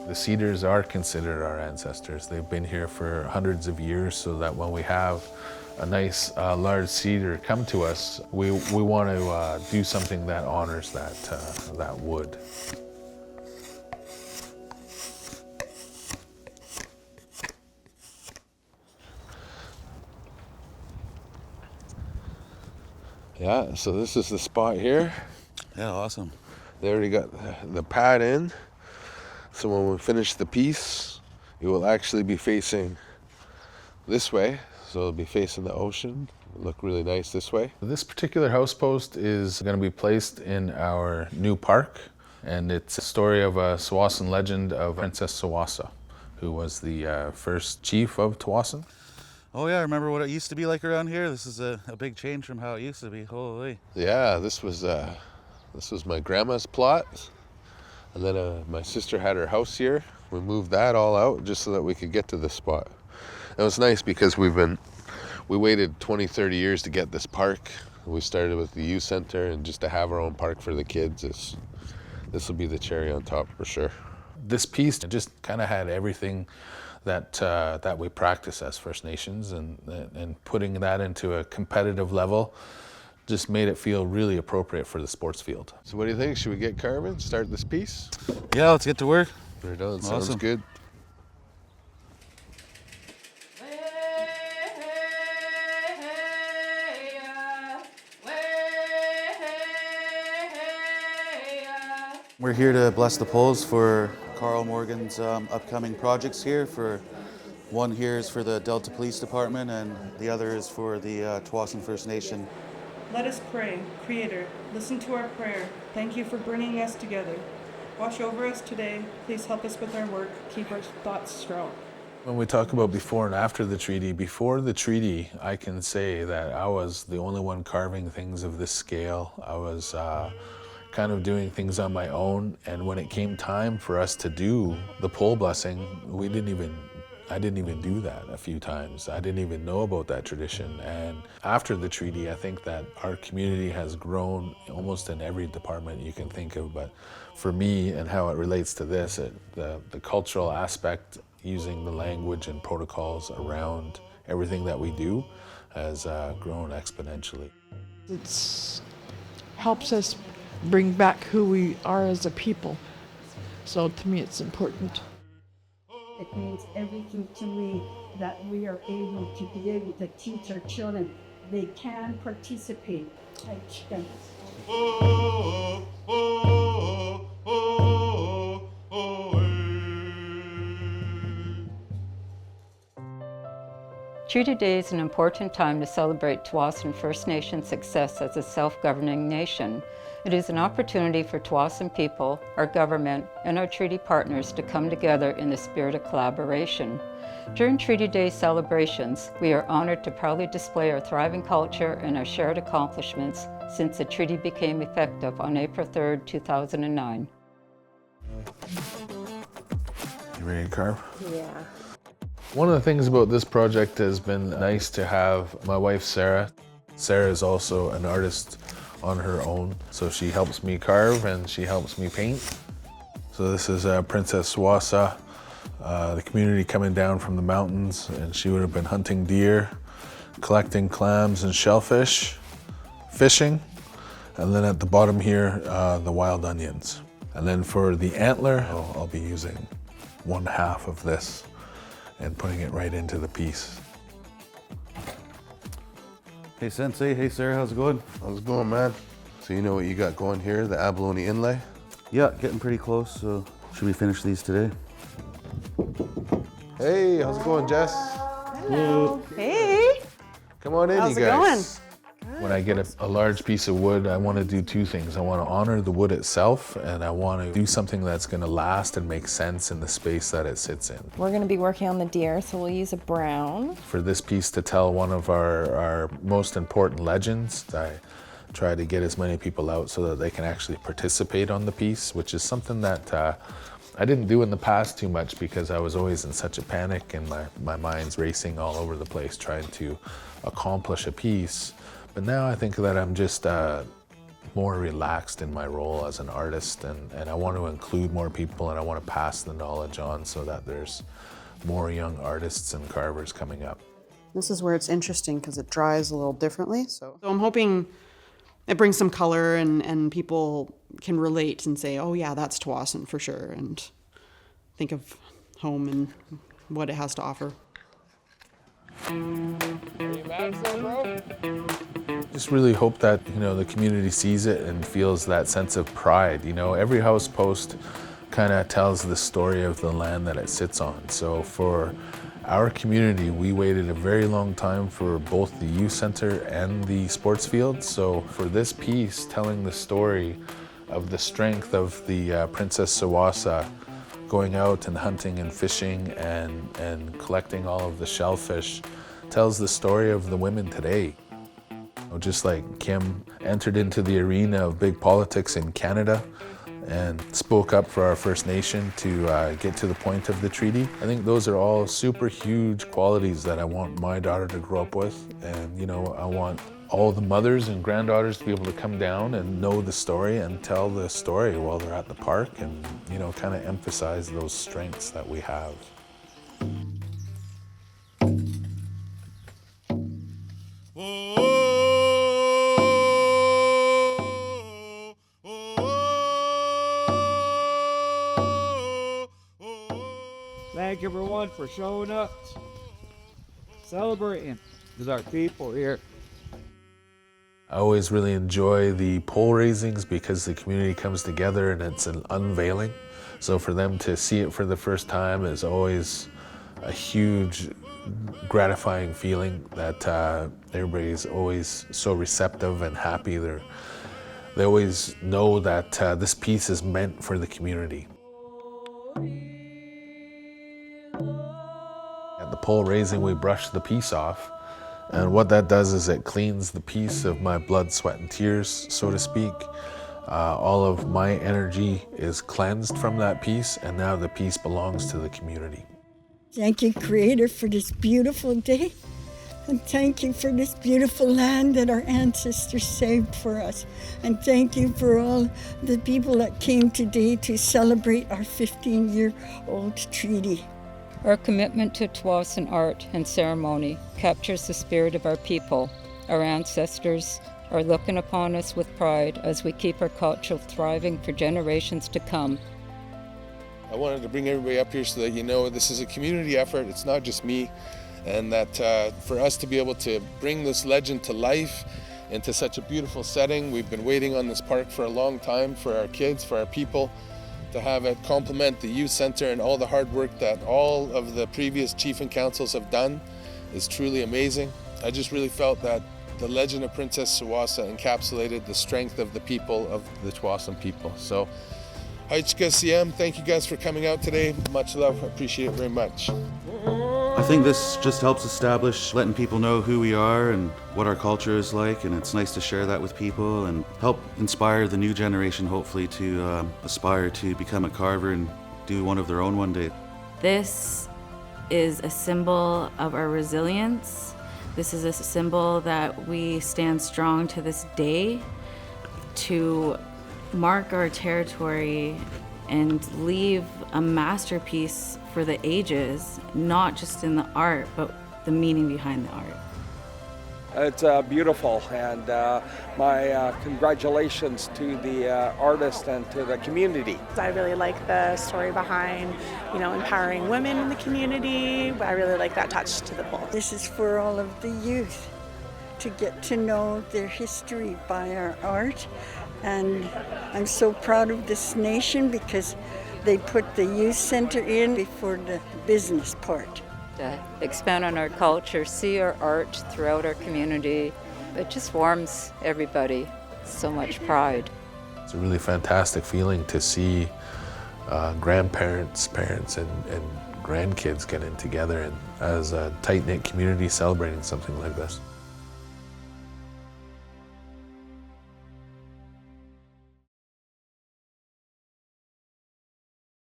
The cedars are considered our ancestors. They've been here for hundreds of years, so that when we have a nice large cedar come to us, we want to do something that honors that wood. Yeah, so this is the spot here. Yeah, awesome. They already got the pad in. So when we finish the piece, it will actually be facing this way. So it'll be facing the ocean. It'll look really nice this way. This particular house post is going to be placed in our new park. And it's a story of a Tsawwassan legend of Princess Tsawwassa, who was the first chief of Tsawwassa. Oh yeah, I remember what it used to be like around here. This is a big change from how it used to be. Holy. Yeah, this was my grandma's plot. And then my sister had her house here. We moved that all out just so that we could get to this spot. It was nice because we waited 20, 30 years to get this park. We started with the youth center, and just to have our own park for the kids, this will be the cherry on top for sure. This piece just kind of had everything that we practice as First Nations, and putting that into a competitive level just made it feel really appropriate for the sports field. So what do you think? Should we get carving? Start this piece? Yeah, let's get to work. Right on. Awesome. Sounds good. We're here to bless the poles for Carl Morgan's upcoming projects here. One here is for the Delta Police Department, and the other is for the Tsawwassan First Nation. Let us pray. Creator, listen to our prayer. Thank you for bringing us together. Watch over us today. Please help us with our work. Keep our thoughts strong. When we talk about before and after the treaty, I can say that I was the only one carving things of this scale. I was kind of doing things on my own, and when it came time for us to do the pole blessing, I didn't even do that a few times. I didn't even know about that tradition. And after the treaty, I think that our community has grown almost in every department you can think of. But for me, and how it relates to this, the cultural aspect, using the language and protocols around everything that we do, has grown exponentially. It helps us bring back who we are as a people. So to me, it's important. It means everything to me that we are able to teach our children. They can participate. Teach them. Treaty Day is an important time to celebrate Tsawwassan First Nation success as a self-governing nation. It is an opportunity for Tsawwassan people, our government, and our treaty partners to come together in the spirit of collaboration. During Treaty Day celebrations, we are honored to proudly display our thriving culture and our shared accomplishments since the treaty became effective on April 3rd, 2009. You ready to carve? Yeah. One of the things about this project has been nice to have my wife, Sarah. Sarah is also an artist on her own, so she helps me carve and she helps me paint. So this is Princess Tsawwassa, the community coming down from the mountains, and she would have been hunting deer, collecting clams and shellfish, fishing, and then at the bottom here, the wild onions. And then for the antler, I'll be using 1/2 of this and putting it right into the piece. Hey Sensei, hey Sarah, how's it going? How's it going, man? So you know what you got going here, the abalone inlay? Yeah, getting pretty close, so should we finish these today? Hey, how's it going, Jess? Hello. Hey. Come on in, How's you it guys. going? When I get a large piece of wood, I want to do two things. I want to honor the wood itself, and I want to do something that's going to last and make sense in the space that it sits in. We're going to be working on the deer, so we'll use a brown. For this piece to tell one of our most important legends, I try to get as many people out so that they can actually participate on the piece, which is something that I didn't do in the past too much because I was always in such a panic and my mind's racing all over the place trying to accomplish a piece. But now I think that I'm just more relaxed in my role as an artist, and I want to include more people, and I want to pass the knowledge on so that there's more young artists and carvers coming up. This is where it's interesting because it dries a little differently. So I'm hoping it brings some color and people can relate and say, oh yeah, that's Tsawwassan for sure, and think of home and what it has to offer. Just really hope that, the community sees it and feels that sense of pride. Every house post kind of tells the story of the land that it sits on. So for our community, we waited a very long time for both the youth center and the sports field. So for this piece, telling the story of the strength of the Princess Tsawwassa going out and hunting and fishing and collecting all of the shellfish tells the story of the women today. Just like Kim entered into the arena of big politics in Canada and spoke up for our First Nation to get to the point of the treaty. I think those are all super huge qualities that I want my daughter to grow up with. And I want all the mothers and granddaughters to be able to come down and know the story and tell the story while they're at the park and, kind of emphasize those strengths that we have. Thank everyone for showing up, celebrating with our people here. I always really enjoy the pole raisings because the community comes together and it's an unveiling. So for them to see it for the first time is always a huge, gratifying feeling that everybody's always so receptive and happy. They always know that this piece is meant for the community. At the pole raising, we brush the piece off. And what that does is it cleans the piece of my blood, sweat, and tears, so to speak. All of my energy is cleansed from that piece, and now the piece belongs to the community. Thank you, Creator, for this beautiful day. And thank you for this beautiful land that our ancestors saved for us. And thank you for all the people that came today to celebrate our 15-year-old treaty. Our commitment to Tsawwassan art and ceremony captures the spirit of our people. Our ancestors are looking upon us with pride as we keep our culture thriving for generations to come. I wanted to bring everybody up here so that this is a community effort. It's not just me. And that for us to be able to bring this legend to life into such a beautiful setting, we've been waiting on this park for a long time for our kids, for our people, to have it complement the youth center and all the hard work that all of the previous chief and councils have done is truly amazing. I just really felt that the legend of Princess Tsawwassa encapsulated the strength of the people, of the Tsawwassan people. So, Haitchka thank you guys for coming out today. Much love, appreciate it very much. I think this just helps establish letting people know who we are and what our culture is like, and it's nice to share that with people and help inspire the new generation, hopefully, to aspire to become a carver and do one of their own one day. This is a symbol of our resilience. This is a symbol that we stand strong to this day to mark our territory and leave a masterpiece for the ages, not just in the art, but the meaning behind the art. It's beautiful, and my congratulations to the artist and to the community. I really like the story behind, empowering women in the community. I really like that touch to the pole. This is for all of the youth to get to know their history by our art. And I'm so proud of this nation because they put the youth center in before the business part. To expand on our culture, see our art throughout our community, it just warms everybody. So much pride. It's a really fantastic feeling to see grandparents, parents, and grandkids getting together and as a tight-knit community celebrating something like this.